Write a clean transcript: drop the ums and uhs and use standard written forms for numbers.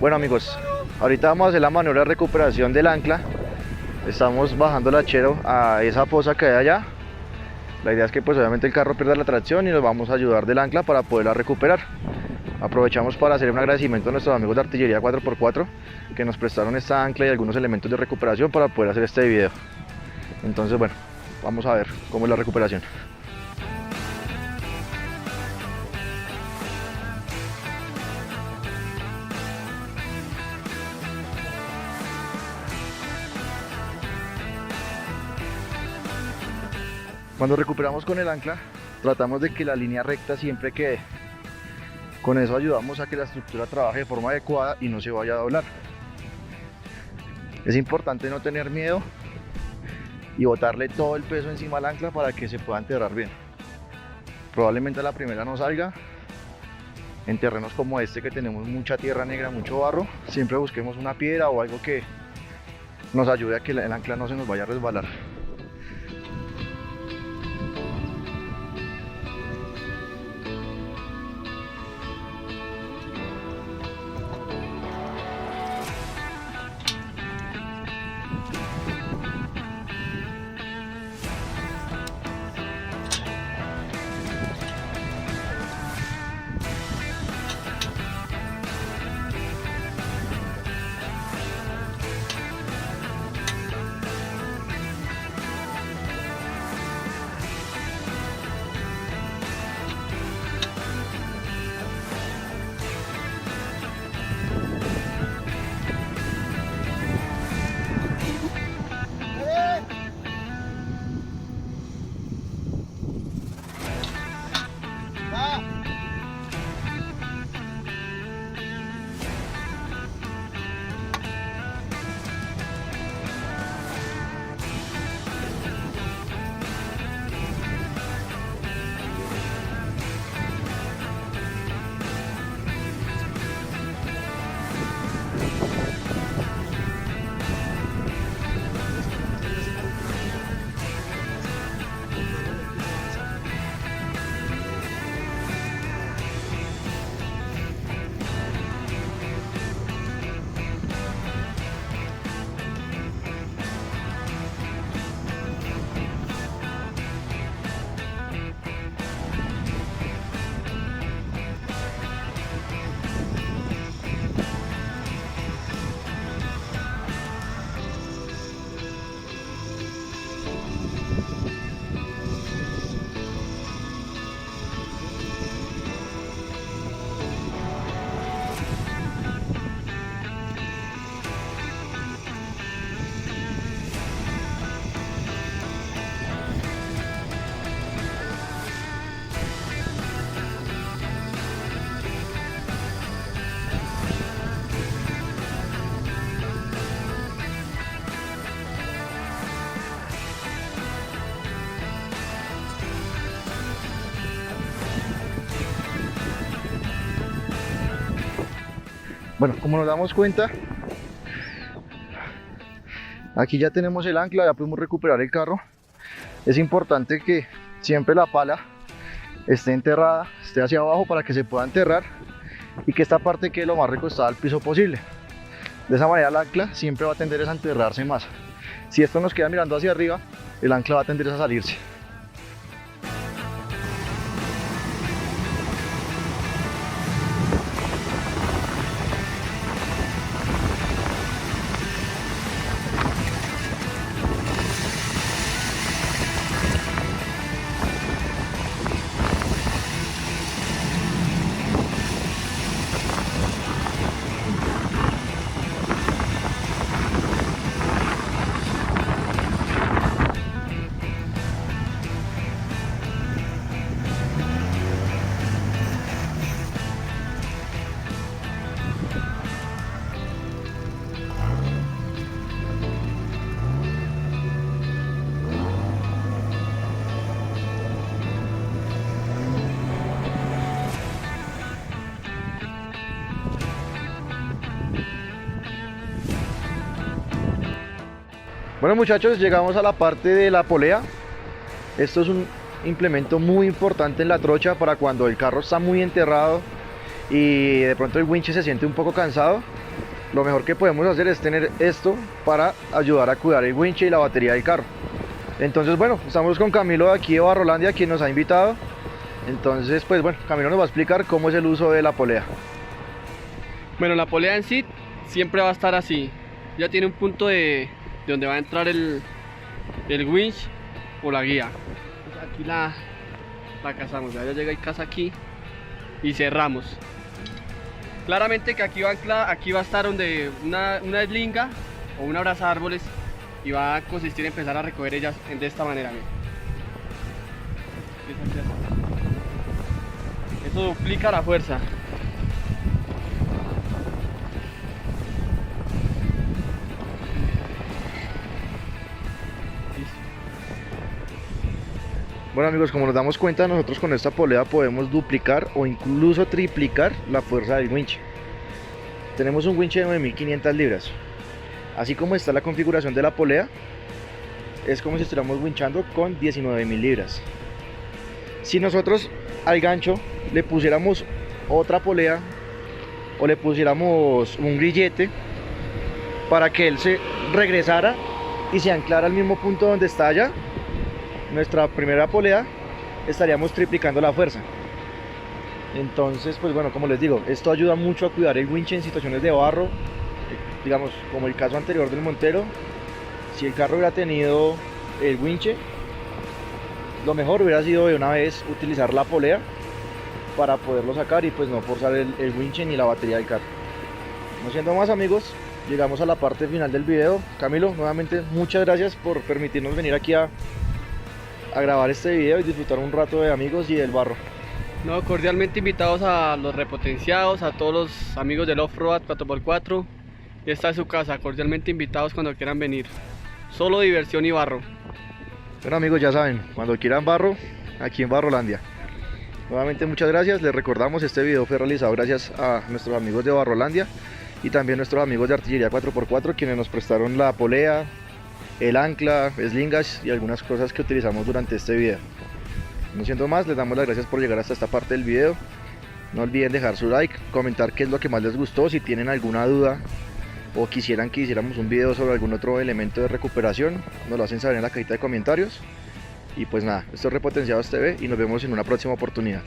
Bueno amigos, ahorita vamos a hacer la maniobra de recuperación del ancla. Estamos bajando el hachero a esa fosa que hay allá. La idea es que pues obviamente el carro pierda la tracción y nos vamos a ayudar del ancla para poderla recuperar. Aprovechamos para hacer un agradecimiento a nuestros amigos de Artillería 4x4 que nos prestaron esta ancla y algunos elementos de recuperación para poder hacer este video. Entonces bueno, vamos a ver cómo es la recuperación. Cuando recuperamos con el ancla, tratamos de que la línea recta siempre quede. Con eso ayudamos a que la estructura trabaje de forma adecuada y no se vaya a doblar. Es importante no tener miedo y botarle todo el peso encima al ancla para que se pueda enterrar bien. Probablemente a la primera no salga. En terrenos como este que tenemos mucha tierra negra, mucho barro, siempre busquemos una piedra o algo que nos ayude a que el ancla no se nos vaya a resbalar. Bueno, como nos damos cuenta, aquí ya tenemos el ancla, ya podemos recuperar el carro. Es importante que siempre la pala esté enterrada, esté hacia abajo para que se pueda enterrar y que esta parte quede lo más recostada al piso posible. De esa manera el ancla siempre va a tender a enterrarse más. Si esto nos queda mirando hacia arriba, el ancla va a tender a salirse. Bueno muchachos, llegamos a la parte de la polea. Esto es un implemento muy importante en la trocha para cuando el carro está muy enterrado y de pronto el winche se siente un poco cansado. lo mejor que podemos hacer es tener esto para ayudar a cuidar el winche y la batería del carro. Entonces bueno, estamos con Camilo de aquí de Barrolandia, quien nos ha invitado. Entonces pues bueno, Camilo nos va a explicar cómo es el uso de la polea. Bueno, la polea en sí siempre va a estar así. Ya tiene un punto de donde va a entrar el winch o la guía. Entonces aquí la casamos, ya llega y casa aquí y cerramos. Claramente que aquí va a estar donde una eslinga o una abraza árboles, y va a consistir en empezar a recoger ellas de esta manera. Eso duplica la fuerza. Bueno amigos, como nos damos cuenta, nosotros con esta polea podemos duplicar o incluso triplicar la fuerza del winch. Tenemos un winch de 9500 libras. Así como está la configuración de la polea, es como si estuviéramos winchando con 19.000 libras. Si nosotros al gancho le pusiéramos otra polea o le pusiéramos un grillete para que él se regresara y se anclara al mismo punto donde está allá, nuestra primera polea, estaríamos triplicando la fuerza. Entonces pues bueno, como les digo, esto ayuda mucho a cuidar el winch en situaciones de barro, digamos como el caso anterior del Montero. Si el carro hubiera tenido el winche, lo mejor hubiera sido de una vez utilizar la polea para poderlo sacar y pues no forzar el winche ni la batería del carro. No siendo más amigos, llegamos a la parte final del video. Camilo, nuevamente muchas gracias por permitirnos venir aquí a grabar este video y disfrutar un rato de amigos y del barro. No, cordialmente invitados a los repotenciados, a todos los amigos del Off-Road 4x4. Esta es su casa, cordialmente invitados cuando quieran venir. Solo diversión y barro. Bueno amigos, ya saben, cuando quieran barro, aquí en Barrolandia. Nuevamente muchas gracias, les recordamos, este video fue realizado gracias a nuestros amigos de Barrolandia y también nuestros amigos de Artillería 4x4, quienes nos prestaron la polea, el ancla, eslingas y algunas cosas que utilizamos durante este video. No siendo más, les damos las gracias por llegar hasta esta parte del video. No olviden dejar su like, comentar qué es lo que más les gustó, si tienen alguna duda o quisieran que hiciéramos un video sobre algún otro elemento de recuperación, nos lo hacen saber en la cajita de comentarios. Y pues nada, esto es Repotenciados TV y nos vemos en una próxima oportunidad.